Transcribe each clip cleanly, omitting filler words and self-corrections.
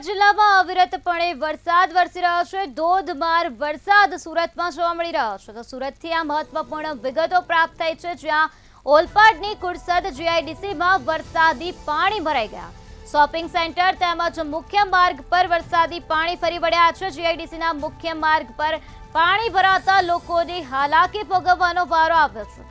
સુરત જિલ્લામાં અવિરતપણે વરસાદ વરસી રહ્યો છે। ધોધમાર વરસાદ સુરતમાં જોવા મળી રહ્યો છે। તો સુરતથી આ મહત્વપૂર્ણ વિગતો પ્રાપ્ત થઈ છે, જ્યાં ઓલપાડની કુરસદ જીઆઈડીસીમાં વરસાદી પાણી ભરાઈ ગયા। શોપિંગ સેન્ટર તેમજ મુખ્ય માર્ગ પર વરસાદી પાણી ફરી વળ્યા છે। જીઆઈડીસીના મુખ્ય માર્ગ પર પાણી ભરાતા લોકોને હાલાકી ભોગવવાનો વારો આવ્યો છે।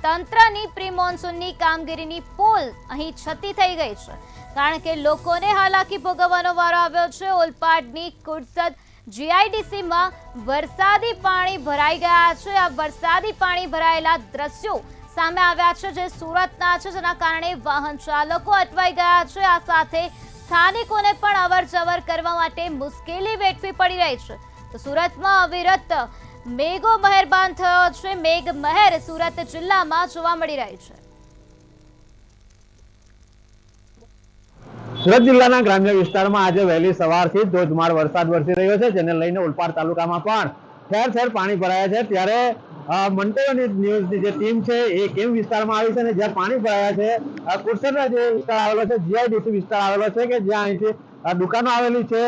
તંત્રની પ્રી મોન્સૂનની કામગીરીની પોલ અહીં છતી થઈ ગઈ છે, કારણ કે લોકોને હાલાકી ભોગવવાનો વારો આવ્યો છે। ઓલપાડની કુરસદ જીઆઈડીસીમાં વરસાદી પાણી ભરાઈ ગયા છે। આ વરસાદી પાણી ભરાયેલા દ્રશ્યો સામે આવ્યા છે, જે સુરતના છે, જેના કારણે વાહન ચાલકો અટવાઈ ગયા છે। આ સાથે સ્થાનિકોને પણ અવરજવર કરવા માટે મુશ્કેલી વેઠવી પડી રહી છે। તો સુરતમાં અવિરત મેઘો મહેરબાન થયો છે। મેઘ મહેર સુરત જિલ્લામાં જોવા મળી રહી છે। સુરત જિલ્લાના ગ્રામ્ય વિસ્તારમાં આજે વહેલી સવારથી ધોધમાર વરસાદ વરસી રહ્યો છે, જેને લઈને ઓલપાડ તાલુકામાં પણ ઠેર ઠેર પાણી ભરાયા છે। ત્યારે મંટો ન્યૂઝની જે ટીમ છે એ કેમ વિસ્તારમાં આવી છે અને જ્યાં પાણી ભરાયા છે, કુરસદના જે વિસ્તાર આવેલો છે, જીઆઈડીસી વિસ્તાર આવેલો છે, કે જ્યાં અહીંથી દુકાનો આવેલી છે,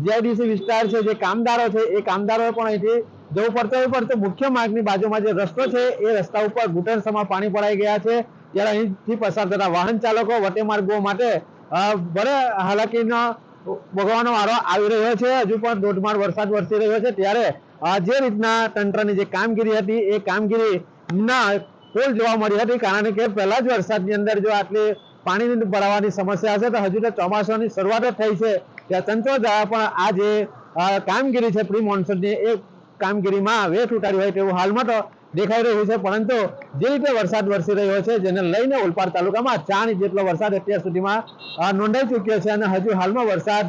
જીઆઈડીસી વિસ્તાર છે, જે કામદારો છે એ કામદારો પણ અહીંથી જવું પડતું હોય, પરંતુ મુખ્ય માર્ગની બાજુમાં જે રસ્તો છે એ રસ્તા ઉપર ઘૂંટણસમાં પાણી ભરાઈ ગયા છે। ત્યારે અહીંથી પસાર થતા વાહન ચાલકો વટે માર્ગો માટે બરે હાલાકીનો ભોગવવાનો વારો આવી રહ્યો છે। હજુ પણ ધોધમાર વરસાદ વરસી રહ્યો છે, ત્યારે જે રીતના તંત્રની જે કામગીરી હતી એ કામગીરીના પોલ જોવા મળી હતી, કારણ કે પહેલા જ વરસાદની અંદર જો આટલી પાણીની ભરાવાની સમસ્યા હશે તો હજુ તો ચોમાસાની શરૂઆત જ થઈ છે, ત્યાં તંત્ર દ્વારા પણ આ જે કામગીરી છે પ્રી મોન્સૂનની એ કામગીરીમાં વેઠ ઉતારી હોય તેવું હાલમાં તો દેખાઈ રહ્યું છે। પરંતુ જે રીતે વરસાદ વરસી રહ્યો છે, જેને લઈને ઓલપાડ તાલુકામાં 4 ઇંચ જેટલો વરસાદ અત્યાર સુધીમાં નોંધાઈ ચૂક્યો છે અને હજુ હાલમાં વરસાદ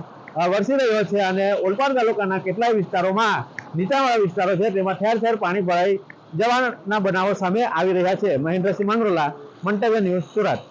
વરસી રહ્યો છે અને ઓલપાડ તાલુકાના કેટલાય વિસ્તારોમાં નીચાણવાળા વિસ્તારો છે તેમાં ઠેર ઠેર પાણી ભરાઈ જવાના બનાવો સામે આવી રહ્યા છે। મહેન્દ્રસિંહ માંગરોલા, મંતવ્ય ન્યૂઝ, સુરત।